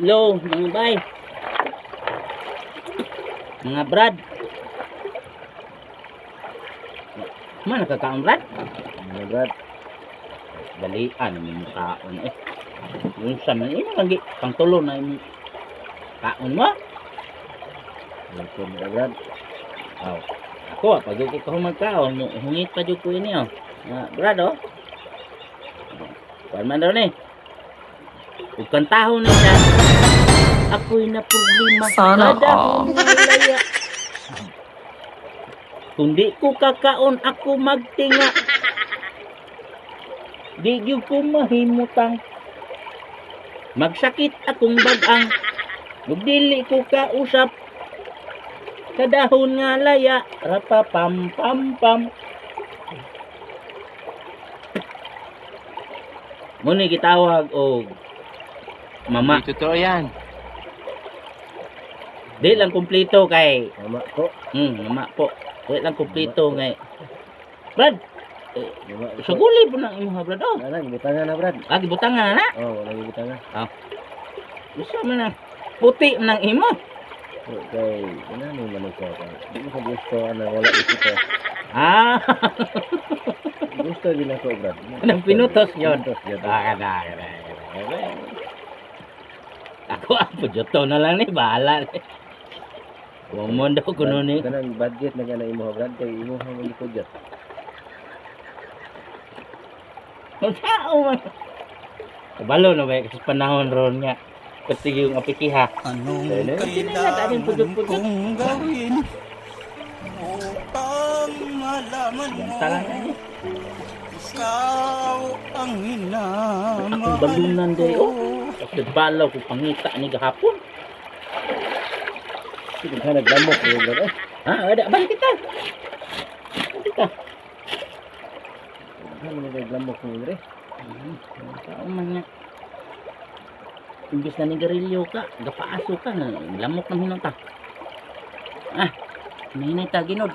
Hello, mga bay. Mga brad. Mana nakakaon brad? Mga brad. Dalian naman yung kaon eh. Yung sa man imo lagi pang tulo na yung kaon mo. Welcome mga brad. Aw. Ako pag ko magkaon, hungit pa jud ko ini oh. Brad oh. Kuan man daw ni. Ug kantahon na siya. Ako'y na problema Sana kada all. laya. Kung di ko kakaon, ako magtinga. Di gyud ko mahimutang. Magsakit akong bag-ang. Ug dili ko kausap. Kadahon nga laya. Rapa pam pam pam. Muni gitawag og mama. Hindi totoo yan. Di lang kumpleto kay Mama ko. mama po. Di lang kumpleto kay Brad. Mama ko. Suguli po na imong brad oh. Wala, gibutangan na brad. Lagi butangan na. Oh, wala gibutangan. Gusto mo na puti ng imo. Okay, ano naman ko ka? Di ko sa gusto, wala gusto. Ah, Gusto din ako brad. Anong pinutos yun? Pinutos yun. kada. Ako ang pujoto na lang ni bahala. Bumondo ko nun ni. Kanang budget na gana imo brad kay imo ha mo budget. Tao man. Kabalo na ba kasi panahon ron nga. Kasi yung apikiha. Anong Dahil daming pudot-pudot. kong gawin upang malaman mo Ganta lang yan eh. ikaw ang hinamahal Akong balunan day oh. Kasi balaw ko pangita ni gahapon. Sige ka naglamok mo brad. Ha, ada balik kita. Balik ka. Ano naglamok mo bre? Tao man nga. Imbis na nigarilyo ka, gapaaso ka na, lamok ng hinong ta. Mahinay ta, ginod.